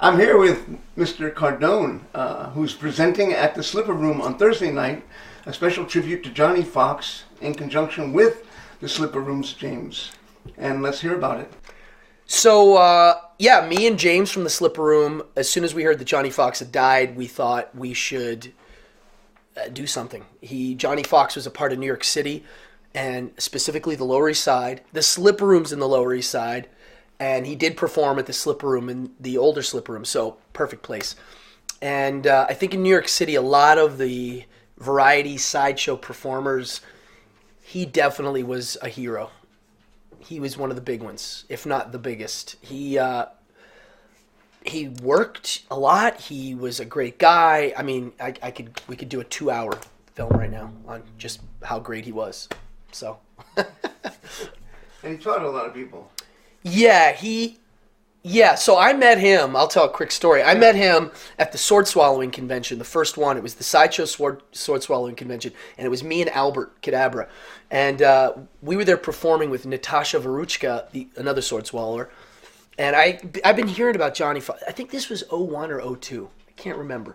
I'm here with Mr. Cardone, who's presenting at the Slipper Room on Thursday night, a special tribute to Johnny Fox in conjunction with the Slipper Room's James. And let's hear about it. So, me and James from the Slipper Room, as soon as we heard that Johnny Fox had died, we thought we should do something. Johnny Fox was a part of New York City, and specifically the Lower East Side. The Slipper Room's in the Lower East Side, and he did perform at the Slipper Room, in the older Slipper Room, so perfect place. And I think in New York City, a lot of the variety sideshow performers, he definitely was a hero. He was one of the big ones, if not the biggest. He worked a lot. He was a great guy. I mean, we could do a 2-hour film right now on just how great he was. So. And he taught a lot of people. So I met him. I'll tell a quick story. I met him at the Sword Swallowing Convention, the first one. It was the Sideshow Sword Swallowing Convention, and it was me and Albert Cadabra. And we were there performing with Natasha Veruchka, another sword swallower. And I've been hearing about Johnny Fox. I think this was 01 or 02. I can't remember.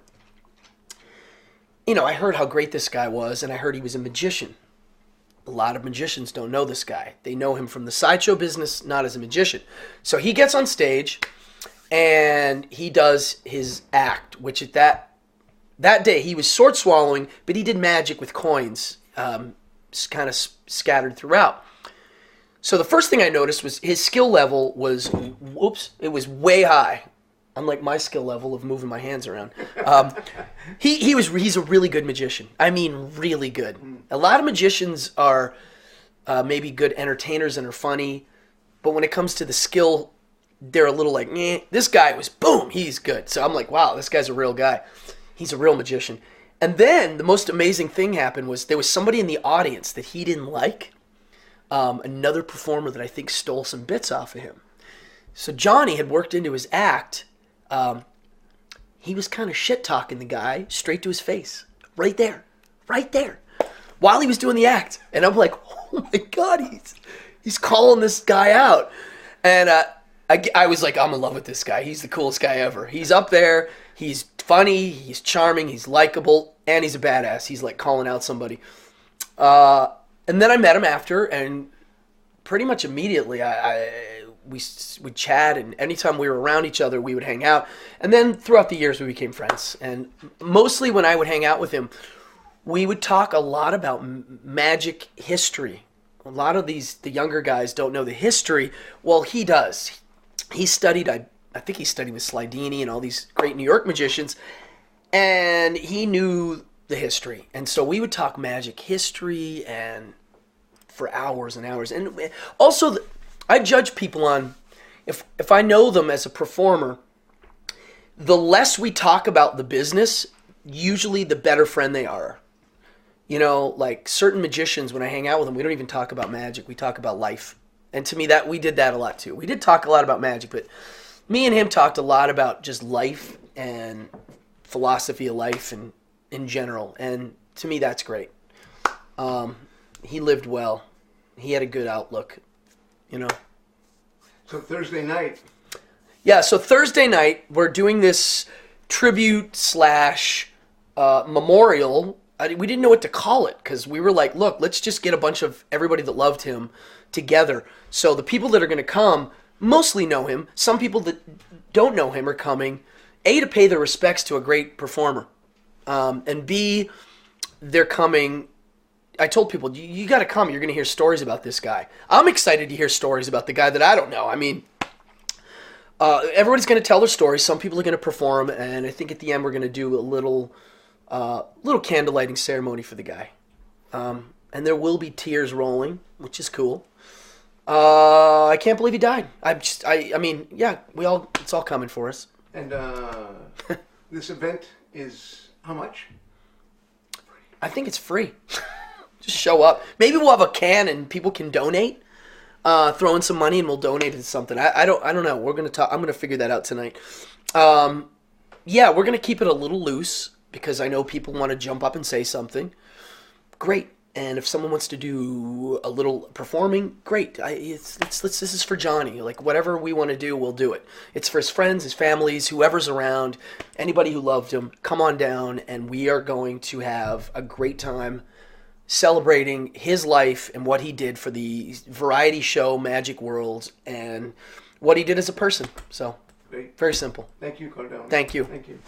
You know, I heard how great this guy was, and I heard he was a magician. A lot of magicians don't know this guy. They know him from the sideshow business, not as a magician. So he gets on stage, and he does his act, which at that day he was sword swallowing, but he did magic with coins, kind of scattered throughout. So the first thing I noticed was his skill level was, it was way high. Unlike my skill level of moving my hands around. He's a really good magician. I mean, really good. A lot of magicians are maybe good entertainers and are funny, but when it comes to the skill, they're a little like, eh. This guy was, boom, he's good. So I'm like, wow, this guy's a real guy. He's a real magician. And then the most amazing thing happened was there was somebody in the audience that he didn't like, another performer that I think stole some bits off of him. So Johnny had worked into his act. He was kind of shit-talking the guy straight to his face. Right there. While he was doing the act. And I'm like, oh my God, he's calling this guy out. And I was like, I'm in love with this guy. He's the coolest guy ever. He's up there. He's funny. He's charming. He's likable. And he's a badass. He's like calling out somebody. And then I met him after, and pretty much immediately we'd chat, and anytime we were around each other, we would hang out. And then throughout the years, we became friends. And mostly when I would hang out with him, we would talk a lot about magic history. A lot of the younger guys don't know the history. Well, he does. He studied, I think he studied with Slidini and all these great New York magicians, and he knew the history. And so we would talk magic history and for hours and hours. And also, I judge people on, if I know them as a performer, the less we talk about the business, usually the better friend they are. You know, like certain magicians, when I hang out with them, we don't even talk about magic. We talk about life. And to me, we did that a lot too. We did talk a lot about magic, but me and him talked a lot about just life and philosophy of life and in general. And to me, that's great. He lived well. He had a good outlook, you know. So Thursday night. Yeah, so Thursday night, we're doing this tribute / memorial. We didn't know what to call it because we were like, look, let's just get a bunch of everybody that loved him together. So the people that are going to come mostly know him. Some people that don't know him are coming, A, to pay their respects to a great performer, and B, they're coming. I told people, you got to come. You're going to hear stories about this guy. I'm excited to hear stories about the guy that I don't know. I mean, everybody's going to tell their stories. Some people are going to perform, and I think at the end we're going to do a little candle lighting ceremony for the guy. And there will be tears rolling, which is cool. I can't believe he died. I mean, yeah, it's all coming for us. And this event is how much? I think it's free. Just show up. Maybe we'll have a can and people can donate. Throw in some money and we'll donate it to something. I don't know. We're gonna talk. I'm gonna figure that out tonight. Yeah, we're gonna keep it a little loose because I know people want to jump up and say something. Great. And if someone wants to do a little performing, great. This is for Johnny. Like, whatever we want to do, we'll do it. It's for his friends, his families, whoever's around, anybody who loved him. Come on down, and we are going to have a great time celebrating his life and what he did for the variety show Magic World and what he did as a person. So, Great. very simple. Thank you, Cardone. Thank you. Thank you.